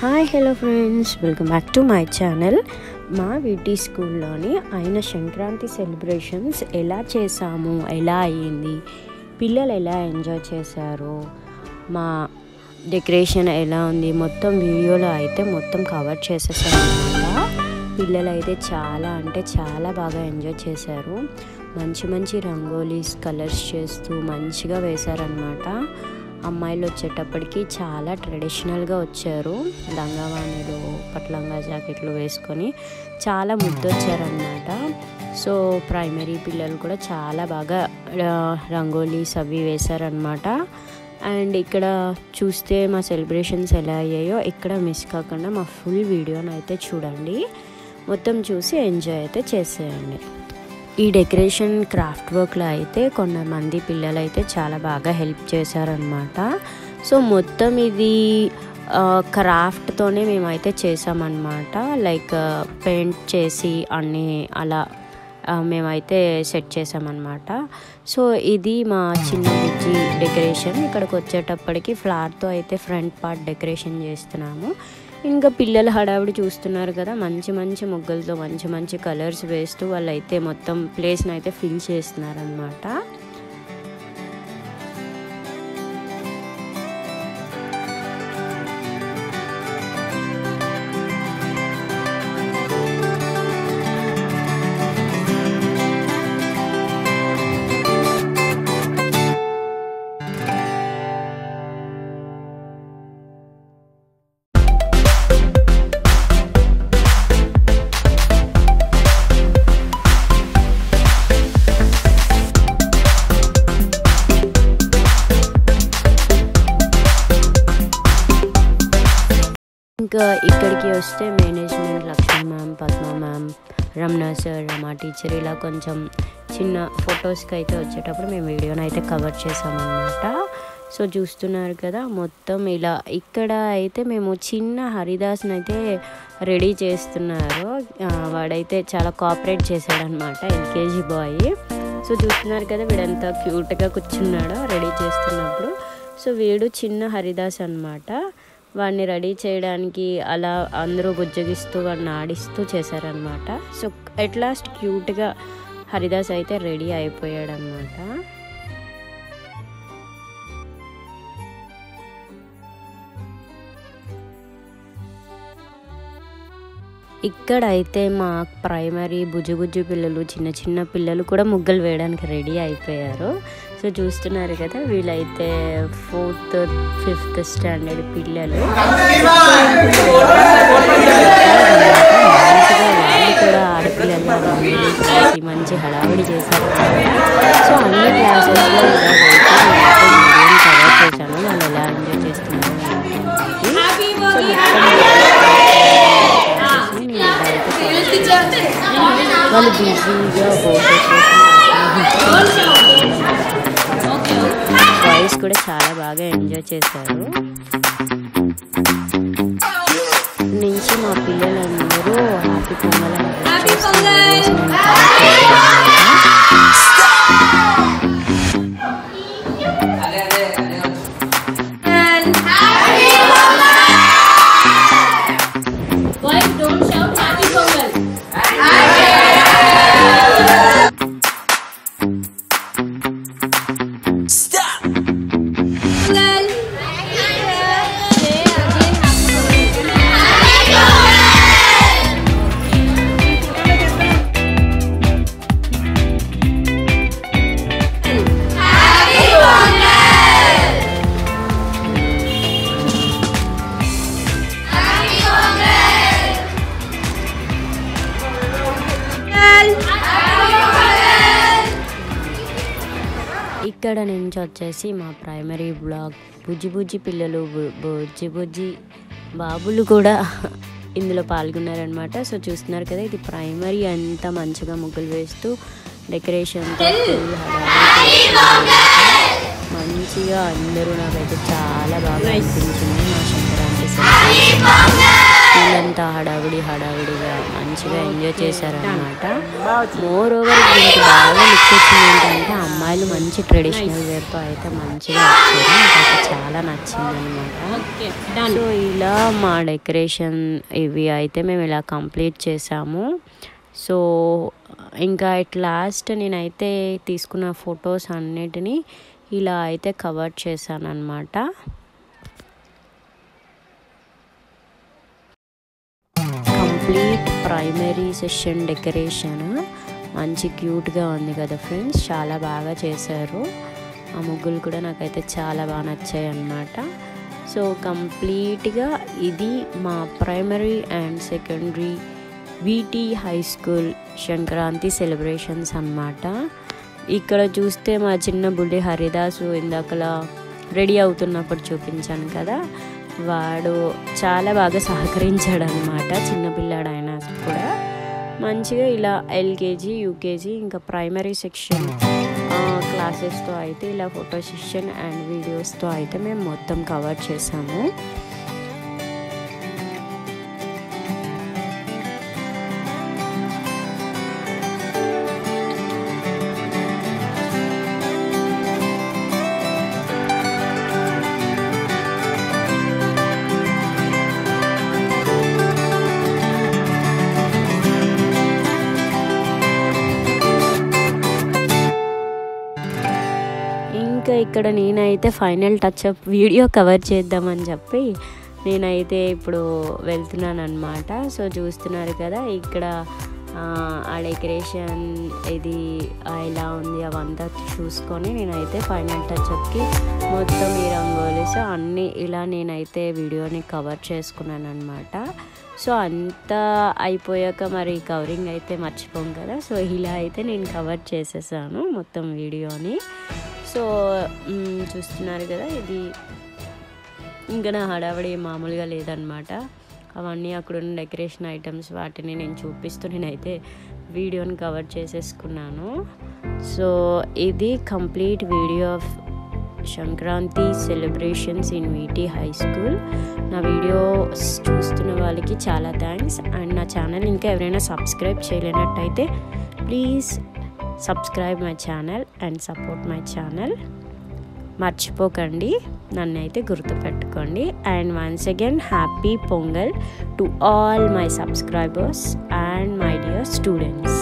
Hi hello friends, welcome back to my channel. మా వీటి స్కూల్లోని అయిన సంక్రాంతి సెలబ్రేషన్స్ ఎలా చేసాము, ఎలా అయ్యింది, పిల్లలు ఎలా ఎంజాయ్ చేశారు, మా డెకరేషన్ ఎలా ఉంది, మొత్తం వీడియోలో అయితే మొత్తం కవర్ చేసేసాను అనమాట. పిల్లలు అయితే చాలా అంటే చాలా బాగా ఎంజాయ్ చేశారు. మంచి మంచి రంగోలీస్ కలర్స్ చేస్తూ మంచిగా వేశారనమాట. అమ్మాయిలు వచ్చేటప్పటికి చాలా ట్రెడిషనల్గా వచ్చారు. లంగావాణిలు, పట్లంగా జాకెట్లు వేసుకొని చాలా ముద్దొచ్చారనమాట. సో ప్రైమరీ పిల్లలు కూడా చాలా బాగా రంగోలీస్ అవి వేశారనమాట. అండ్ ఇక్కడ చూస్తే మా సెలబ్రేషన్స్ ఎలా అయ్యాయో ఇక్కడ మిస్ కాకుండా మా ఫుల్ వీడియోని అయితే చూడండి. మొత్తం చూసి ఎంజాయ్ అయితే చేసేయండి. ఈ డెకరేషన్ క్రాఫ్ట్ వర్క్లో అయితే కొంతమంది పిల్లలు అయితే చాలా బాగా హెల్ప్ చేశారనమాట. సో మొత్తం ఇది క్రాఫ్ట్తోనే మేమైతే చేసామన్నమాట. లైక్ పెయింట్ చేసి అన్నీ అలా మేమైతే సెట్ చేసామన్నమాట. సో ఇది మా చిన్న బుజ్జి డెకరేషన్. ఇక్కడికి వచ్చేటప్పటికి ఫ్లవర్తో అయితే ఫ్రంట్ పార్ట్ డెకరేషన్ చేస్తున్నాము. ఇంకా పిల్లలు హడావిడి చూస్తున్నారు కదా, మంచి మంచి ముగ్గులతో మంచి మంచి కలర్స్ వేస్తూ వాళ్ళైతే మొత్తం ప్లేస్ని అయితే ఫిల్ చేస్తున్నారనమాట. ఇంకా ఇక్కడికి వస్తే management Lakshmi ma'am, Padma ma'am, Ramana sir, Rama teacher ఇలా కొంచెం చిన్న ఫొటోస్కి అయితే వచ్చేటప్పుడు మేము వీడియోని అయితే కవర్ చేసామన్నమాట. సో చూస్తున్నారు కదా మొత్తం ఇలా. ఇక్కడ అయితే మేము చిన్న హరిదాస్ని అయితే రెడీ చేస్తున్నారు. వాడైతే చాలా కోఆపరేట్ చేశాడనమాట, ఎల్కేజీ బాయ్. సో చూస్తున్నారు కదా వీడంత క్యూట్గా కూర్చున్నాడో రెడీ చేస్తున్నప్పుడు. సో వీడు చిన్న హరిదాస్ అనమాట. వాడిని రెడీ చేయడానికి అలా అందరూ బుజ్జగిస్తూ వాడిని ఆడిస్తూ చేశారనమాట. సో ఎట్ లాస్ట్ క్యూట్గా హరిదాస్ అయితే రెడీ అయిపోయాడనమాట. ఇక్కడైతే మా ప్రైమరీ బుజ్జి పిల్లలు, చిన్న చిన్న పిల్లలు కూడా ముగ్గులు వేయడానికి రెడీ అయిపోయారు. సో చూస్తున్నారు కదా వీళ్ళైతే 4th, 5th స్టాండర్డ్ పిల్లలు. కూడా ఆడపిల్లలు మంచి హడావిడి చేశారు. సో అన్ని క్లాసెస్లో ఇలా కవర్ చేశాను వాళ్ళు ఎలా ఎంజాయ్ చేస్తున్నారు. వాళ్ళు బిజీగా బాయ్స్ కూడా చాలా బాగా ఎంజాయ్ చేశారు. నుంచి మా పిల్లలందరూ హ్యాపీ పొంగల్ ఇక్కడ నుంచి వచ్చేసి మా ప్రైమరీ బ్లాగ్ బుజ్జి పిల్లలు, బుజ్జి బాబులు కూడా ఇందులో పాల్గొన్నారనమాట. సో చూస్తున్నారు కదా ఇది ప్రైమరీ అంత మంచిగా ముగ్గులు వేస్తూ డెకరేషన్తో మంచిగా అందరూ నాకైతే చాలా బాగా అనిపించింది. మా సంక్రాంతి వీళ్ళంతా అంతా హడావిడిగా మంచిగా ఎంజాయ్ చేశారనమాట. మోర్ ఓవర్ దీనికి బాగా లుక్ వచ్చింది ఏంటంటే అమ్మాయిలు మంచి ట్రెడిషనల్ వేర్తో అయితే మంచిగా వచ్చారు. నాకు చాలా నచ్చిందనమాట. సో ఇలా మా డెకరేషన్ ఇవి అయితే మేము ఇలా కంప్లీట్ చేసాము. సో ఇంకా అట్ లాస్ట్ నేనైతే తీసుకున్న ఫొటోస్ అన్నిటినీ ఇలా అయితే కవర్ చేశాను అనమాట. కంప్లీట్ ప్రైమరీ సెషన్ డెకరేషన్ మంచి క్యూట్గా ఉంది కదా ఫ్రెండ్స్, చాలా బాగా చేశారు. ఆ ముగ్గులు కూడా నాకైతే చాలా బాగా నచ్చాయి అన్నమాట. సో కంప్లీట్గా ఇది మా primary and secondary వీటీ high school Sankranti celebrations అన్నమాట. ఇక్కడ చూస్తే మా చిన్న బుల్లి హరిదాసు ఇందాకలా రెడీ అవుతున్నప్పుడు చూపించాను కదా, వాడు చాలా బాగా సహకరించాడు అనమాట. చిన్నపిల్లాడు అయినా కూడా మంచిగా ఇలా ఎల్కేజీ యూకేజీ ఇంకా ప్రైమరీ సెక్షన్ క్లాసెస్తో అయితే ఇలా ఫోటో సెషన్ అండ్ వీడియోస్తో అయితే మేము మొత్తం కవర్ చేసాము. ఇక్కడ నేనైతే ఫైనల్ టచ్అప్ వీడియో కవర్ చేద్దామని చెప్పి నేనైతే ఇప్పుడు వెళ్తున్నాను అనమాట. సో చూస్తున్నారు కదా ఇక్కడ ఆ డెకరేషన్ ఇది ఎలా ఉంది అవంతా చూసుకొని నేనైతే ఫైనల్ టచ్అప్కి మొత్తం ఈ రంగోలీస్ అన్నీ ఇలా నేనైతే వీడియోని కవర్ చేసుకున్నాను అనమాట. సో అంతా అయిపోయాక మరి కవరింగ్ అయితే మర్చిపోం కదా, సో ఇలా అయితే నేను కవర్ చేసేసాను మొత్తం వీడియోని. సో చూస్తున్నారు కదా, ఇది ఇంకా నా హడావిడి మామూలుగా లేదనమాట. అవన్నీ అక్కడున్న డెకరేషన్ ఐటమ్స్ వాటిని నేను చూపిస్తూ నేనైతే వీడియోని కవర్ చేసేసుకున్నాను. సో ఇది complete video of Sankranti celebrations in VT high school. నా వీడియో చూస్తున్న వాళ్ళకి చాలా థ్యాంక్స్. అండ్ నా ఛానల్ ఇంకా ఎవరైనా సబ్స్క్రైబ్ చేయలేనట్టయితే please subscribe my channel and support my channel. మర్చిపోకండి, నన్ను అయితే గుర్తుపెట్టుకోండి. And once again happy Pongal to all my subscribers and my dear students.